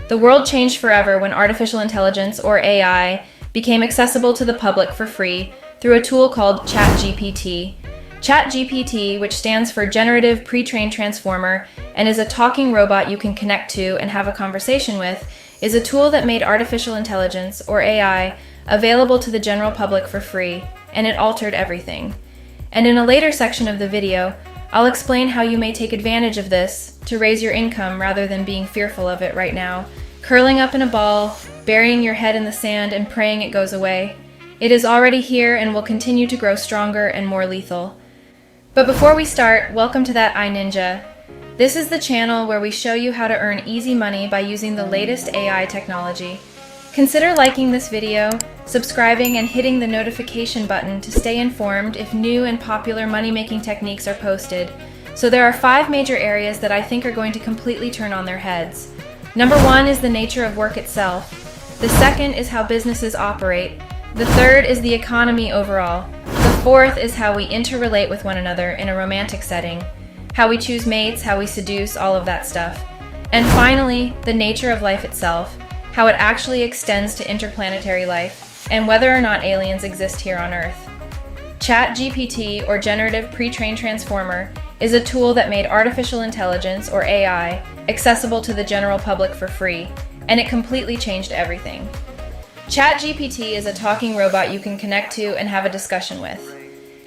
The world changed forever when artificial intelligence, or AI, became accessible to the public for free through a tool called ChatGPT. ChatGPT, which stands for Generative Pre-trained Transformer and is a talking robot you can connect to and have a conversation with, is a tool that made artificial intelligence, or AI, available to the general public for free, and it altered everything. And in a later section of the video, I'll explain how you may take advantage of this to raise your income rather than being fearful of it right now, curling up in a ball, burying your head in the sand and praying it goes away. It is already here and will continue to grow stronger and more lethal. But before we start, welcome to That iNinja. This is the channel where we show you how to earn easy money by using the latest AI technology. Consider liking this video, subscribing, and hitting the notification button to stay informed if new and popular money-making techniques are posted. So there are 5 major areas that I think are going to completely turn on their heads. Number 1 is the nature of work itself. The second is how businesses operate. The third is the economy overall. The fourth is how we interrelate with one another in a romantic setting. How we choose mates, how we seduce, all of that stuff. And finally, the nature of life itself. How it actually extends to interplanetary life, and whether or not aliens exist here on Earth. ChatGPT, or Generative Pre-trained Transformer, is a tool that made artificial intelligence, or AI, accessible to the general public for free, and it completely changed everything. ChatGPT is a talking robot you can connect to and have a discussion with.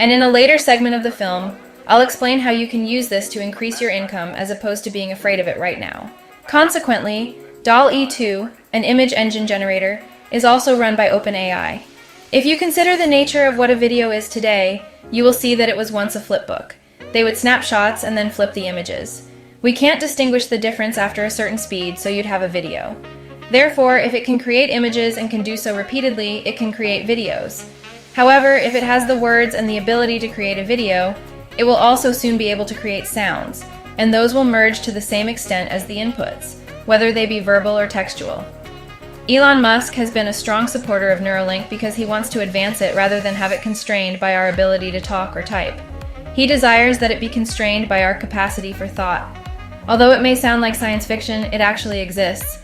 And in a later segment of the film, I'll explain how you can use this to increase your income as opposed to being afraid of it right now. Consequently, DALL-E 2, an image engine generator, is also run by OpenAI. If you consider the nature of what a video is today, you will see that it was once a flipbook. They would snap shots and then flip the images. We can't distinguish the difference after a certain speed, so you'd have a video. Therefore, if it can create images and can do so repeatedly, it can create videos. However, if it has the words and the ability to create a video, it will also soon be able to create sounds, and those will merge to the same extent as the inputs, whether they be verbal or textual. Elon Musk has been a strong supporter of Neuralink because he wants to advance it rather than have it constrained by our ability to talk or type. He desires that it be constrained by our capacity for thought. Although it may sound like science fiction, it actually exists.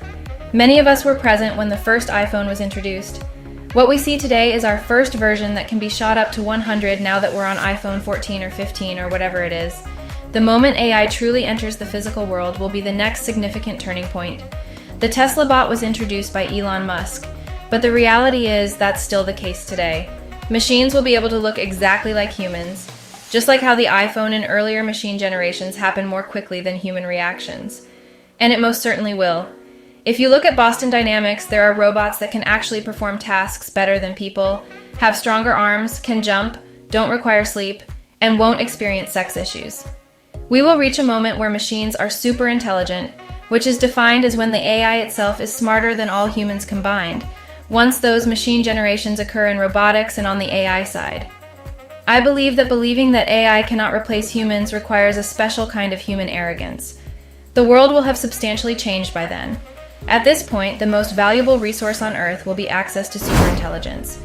Many of us were present when the first iPhone was introduced. What we see today is our first version that can be shot up to 100 now that we're on iPhone 14 or 15 or whatever it is. The moment AI truly enters the physical world will be the next significant turning point. The Tesla bot was introduced by Elon Musk, but the reality is that's still the case today. Machines will be able to look exactly like humans, just like how the iPhone and earlier machine generations happen more quickly than human reactions. And it most certainly will. If you look at Boston Dynamics, there are robots that can actually perform tasks better than people, have stronger arms, can jump, don't require sleep, and won't experience sex issues. We will reach a moment where machines are super intelligent, which is defined as when the AI itself is smarter than all humans combined, once those machine generations occur in robotics and on the AI side. I believe that believing that AI cannot replace humans requires a special kind of human arrogance. The world will have substantially changed by then. At this point, the most valuable resource on Earth will be access to superintelligence.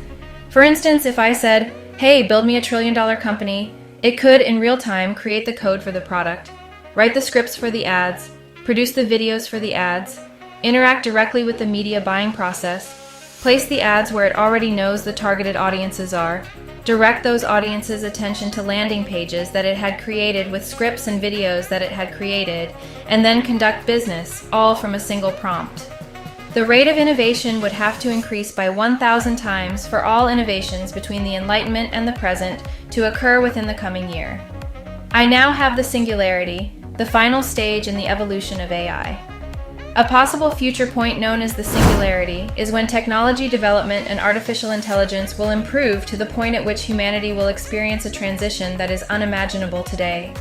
For instance, if I said, "Hey, build me a $1 trillion company," it could, in real time, create the code for the product, write the scripts for the ads, produce the videos for the ads, interact directly with the media buying process, place the ads where it already knows the targeted audiences are, direct those audiences' attention to landing pages that it had created with scripts and videos that it had created, and then conduct business, all from a single prompt. The rate of innovation would have to increase by 1,000 times for all innovations between the Enlightenment and the present to occur within the coming year. I now have the Singularity, the final stage in the evolution of AI. A possible future point known as the Singularity is when technology development and artificial intelligence will improve to the point at which humanity will experience a transition that is unimaginable today.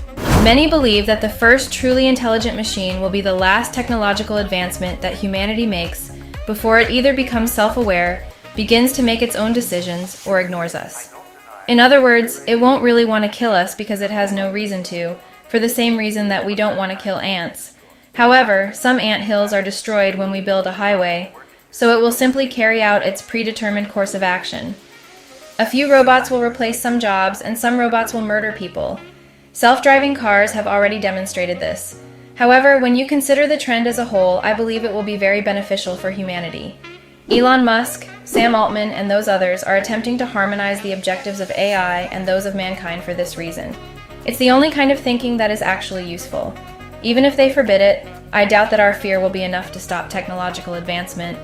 Many believe that the first truly intelligent machine will be the last technological advancement that humanity makes before it either becomes self-aware, begins to make its own decisions, or ignores us. In other words, it won't really want to kill us because it has no reason to, for the same reason that we don't want to kill ants. However, some ant hills are destroyed when we build a highway, so it will simply carry out its predetermined course of action. A few robots will replace some jobs, and some robots will murder people. Self-driving cars have already demonstrated this. However, when you consider the trend as a whole, I believe it will be very beneficial for humanity. Elon Musk, Sam Altman, and those others are attempting to harmonize the objectives of AI and those of mankind for this reason. It's the only kind of thinking that is actually useful. Even if they forbid it, I doubt that our fear will be enough to stop technological advancement.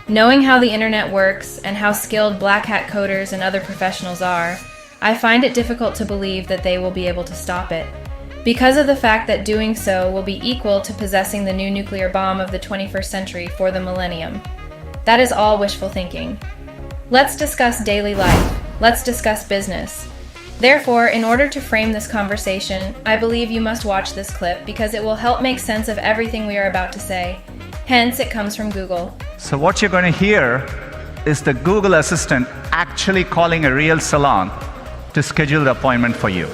Knowing how the internet works and how skilled black hat coders and other professionals are, I find it difficult to believe that they will be able to stop it, because of the fact that doing so will be equal to possessing the new nuclear bomb of the 21st century for the millennium. That is all wishful thinking. Let's discuss daily life. Let's discuss business. Therefore, in order to frame this conversation, I believe you must watch this clip because it will help make sense of everything we are about to say. Hence, it comes from Google. So what you're going to hear is the Google Assistant actually calling a real salon to schedule the appointment for you.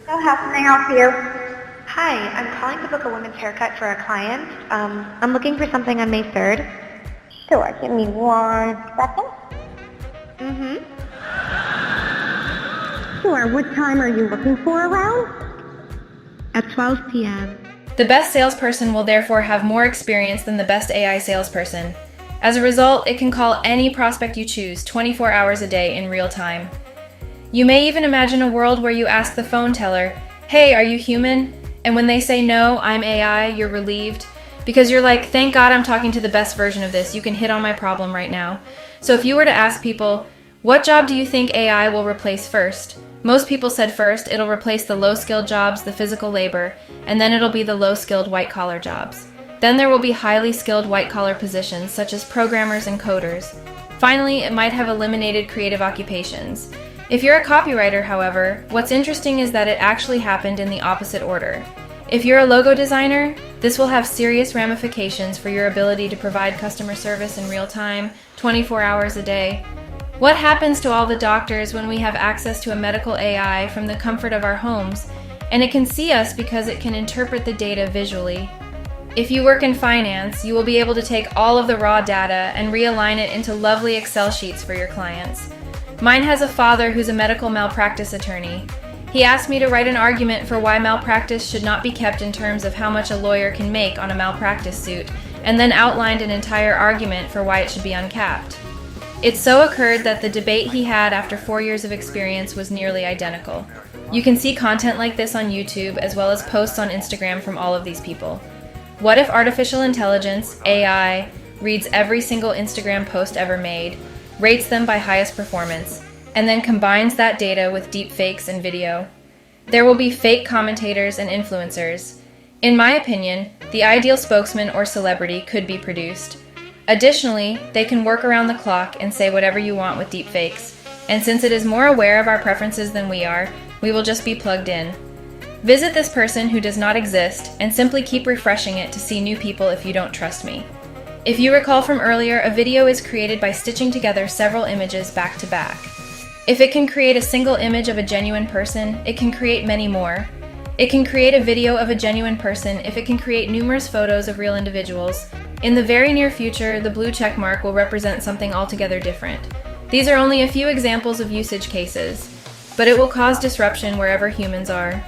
So how can I help you? Hi, I'm calling to book a woman's haircut for a client. I'm looking for something on May 3rd. Sure, give me 1 second. Sure, what time are you looking for around? At 12 p.m. The best salesperson will therefore have more experience than the best AI salesperson. As a result, it can call any prospect you choose 24 hours a day in real time. You may even imagine a world where you ask the phone teller, "Hey, are you human?" And when they say no, "I'm AI," you're relieved. Because you're like, thank God I'm talking to the best version of this. You can hit on my problem right now. So if you were to ask people, what job do you think AI will replace first? Most people said first, it'll replace the low-skilled jobs, the physical labor, and then it'll be the low-skilled white-collar jobs. Then there will be highly skilled white-collar positions, such as programmers and coders. Finally, it might have eliminated creative occupations. If you're a copywriter, however, what's interesting is that it actually happened in the opposite order. If you're a logo designer, this will have serious ramifications for your ability to provide customer service in real time, 24 hours a day. What happens to all the doctors when we have access to a medical AI from the comfort of our homes, and it can see us because it can interpret the data visually? If you work in finance, you will be able to take all of the raw data and realign it into lovely Excel sheets for your clients. Mine has a father who's a medical malpractice attorney. He asked me to write an argument for why malpractice should not be kept in terms of how much a lawyer can make on a malpractice suit, and then outlined an entire argument for why it should be uncapped. It so occurred that the debate he had after 4 years of experience was nearly identical. You can see content like this on YouTube as well as posts on Instagram from all of these people. What if artificial intelligence, AI, reads every single Instagram post ever made, rates them by highest performance, and then combines that data with deepfakes and video? There will be fake commentators and influencers. In my opinion, the ideal spokesman or celebrity could be produced. Additionally, they can work around the clock and say whatever you want with deepfakes, and since it is more aware of our preferences than we are, we will just be plugged in. Visit this person who does not exist and simply keep refreshing it to see new people if you don't trust me. If you recall from earlier, a video is created by stitching together several images back to back. If it can create a single image of a genuine person, it can create many more. It can create a video of a genuine person if it can create numerous photos of real individuals. In the very near future, the blue check mark will represent something altogether different. These are only a few examples of usage cases, but it will cause disruption wherever humans are.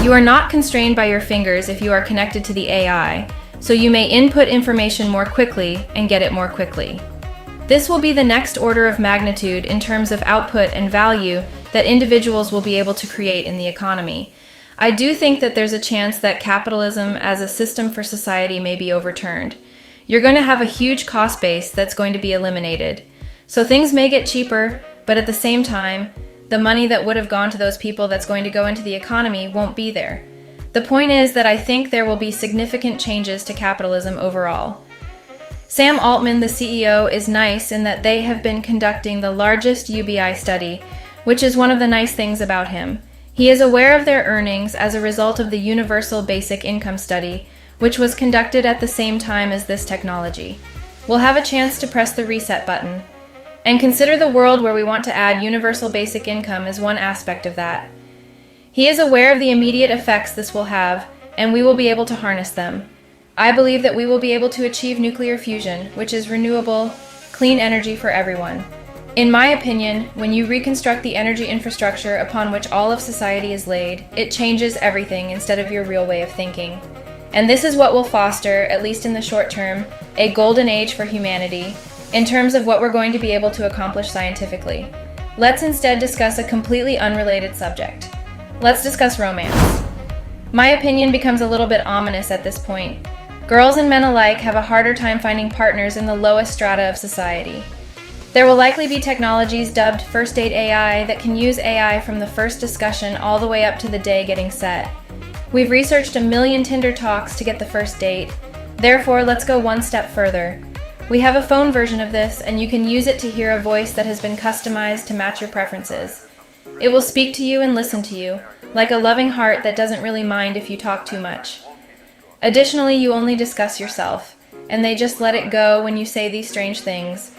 You are not constrained by your fingers if you are connected to the AI, so you may input information more quickly and get it more quickly. This will be the next order of magnitude in terms of output and value that individuals will be able to create in the economy. I do think that there's a chance that capitalism as a system for society may be overturned. You're going to have a huge cost base that's going to be eliminated. So things may get cheaper, but at the same time, the money that would have gone to those people that's going to go into the economy won't be there. The point is that I think there will be significant changes to capitalism overall. Sam Altman, the CEO, is nice in that they have been conducting the largest UBI study, which is one of the nice things about him. He is aware of their earnings as a result of the Universal Basic Income Study, which was conducted at the same time as this technology. We'll have a chance to press the reset button. And consider the world where we want to add universal basic income as one aspect of that. He is aware of the immediate effects this will have, and we will be able to harness them. I believe that we will be able to achieve nuclear fusion, which is renewable, clean energy for everyone. In my opinion, when you reconstruct the energy infrastructure upon which all of society is laid, it changes everything instead of your real way of thinking. And this is what will foster, at least in the short term, a golden age for humanity in terms of what we're going to be able to accomplish scientifically. Let's instead discuss a completely unrelated subject. Let's discuss romance. My opinion becomes a little bit ominous at this point. Girls and men alike have a harder time finding partners in the lowest strata of society. There will likely be technologies dubbed first date AI that can use AI from the first discussion all the way up to the day getting set. We've researched 1 million Tinder talks to get the first date. Therefore, let's go one step further. We have a phone version of this, and you can use it to hear a voice that has been customized to match your preferences. It will speak to you and listen to you, like a loving heart that doesn't really mind if you talk too much. Additionally, you only discuss yourself, and they just let it go when you say these strange things.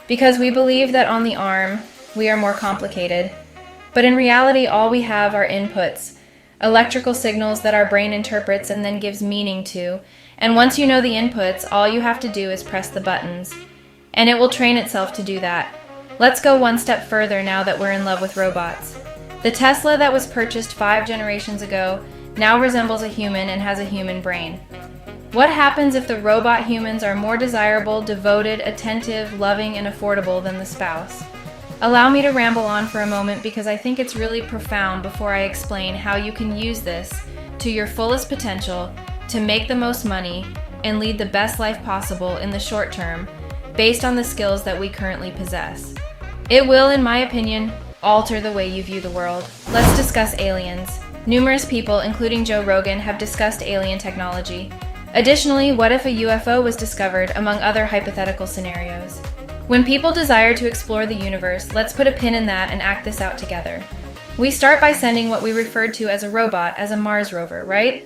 Because we believe that on the arm, we are more complicated. But in reality, all we have are inputs, electrical signals that our brain interprets and then gives meaning to, and once you know the inputs, all you have to do is press the buttons. And it will train itself to do that. Let's go one step further now that we're in love with robots. The Tesla that was purchased 5 generations ago now resembles a human and has a human brain. What happens if the robot humans are more desirable, devoted, attentive, loving, and affordable than the spouse? Allow me to ramble on for a moment because I think it's really profound before I explain how you can use this to your fullest potential to make the most money and lead the best life possible in the short term based on the skills that we currently possess. It will, in my opinion, alter the way you view the world. Let's discuss aliens. Numerous people, including Joe Rogan, have discussed alien technology. Additionally, what if a UFO was discovered, among other hypothetical scenarios? When people desire to explore the universe, let's put a pin in that and act this out together. We start by sending what we referred to as a robot as a Mars rover, right?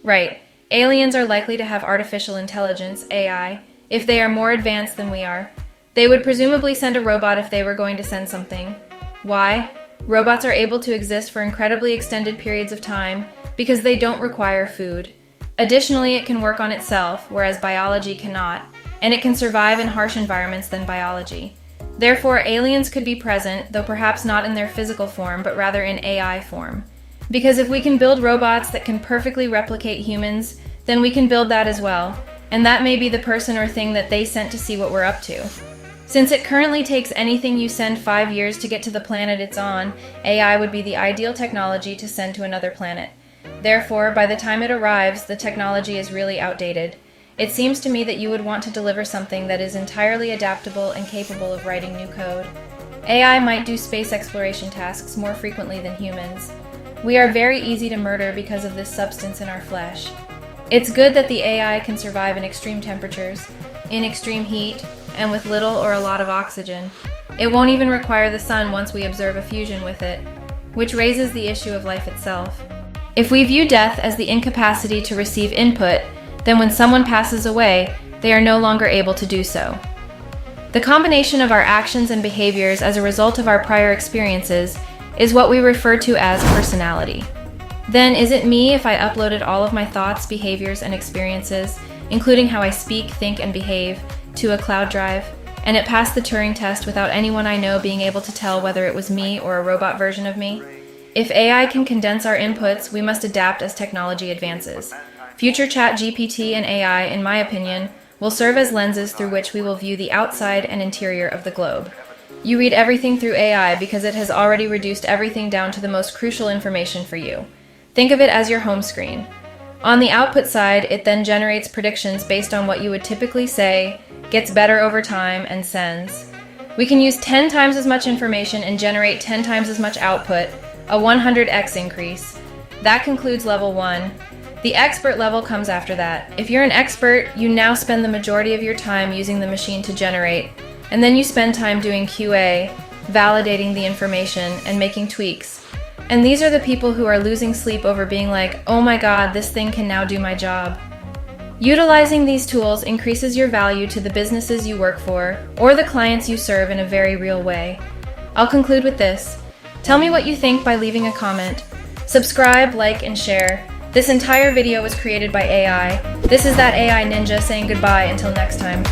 Right. Aliens are likely to have artificial intelligence, AI, if they are more advanced than we are. They would presumably send a robot if they were going to send something. Why? Robots are able to exist for incredibly extended periods of time because they don't require food. Additionally, it can work on itself, whereas biology cannot, and it can survive in harsh environments than biology. Therefore, aliens could be present, though perhaps not in their physical form, but rather in AI form. Because if we can build robots that can perfectly replicate humans, then we can build that as well, and that may be the person or thing that they sent to see what we're up to. Since it currently takes anything you send 5 years to get to the planet it's on, AI would be the ideal technology to send to another planet. Therefore, by the time it arrives, the technology is really outdated. It seems to me that you would want to deliver something that is entirely adaptable and capable of writing new code. AI might do space exploration tasks more frequently than humans. We are very easy to murder because of this substance in our flesh. It's good that the AI can survive in extreme temperatures, in extreme heat, and with little or a lot of oxygen. It won't even require the sun once we observe a fusion with it, which raises the issue of life itself. If we view death as the incapacity to receive input, then when someone passes away, they are no longer able to do so. The combination of our actions and behaviors as a result of our prior experiences is what we refer to as personality. Then, is it me if I uploaded all of my thoughts, behaviors, and experiences, including how I speak, think, and behave, to a cloud drive, and it passed the Turing test without anyone I know being able to tell whether it was me or a robot version of me? If AI can condense our inputs, we must adapt as technology advances. Future ChatGPT and AI, in my opinion, will serve as lenses through which we will view the outside and interior of the globe. You read everything through AI because it has already reduced everything down to the most crucial information for you. Think of it as your home screen. On the output side, it then generates predictions based on what you would typically say, gets better over time, and sends. We can use 10 times as much information and generate 10 times as much output, a 100x increase. That concludes level 1. The expert level comes after that. If you're an expert, you now spend the majority of your time using the machine to generate, and then you spend time doing QA, validating the information, and making tweaks. And these are the people who are losing sleep over being like, oh my god, this thing can now do my job. Utilizing these tools increases your value to the businesses you work for or the clients you serve in a very real way. I'll conclude with this. Tell me what you think by leaving a comment. Subscribe, like, and share. This entire video was created by AI. This is that AI ninja saying goodbye until next time.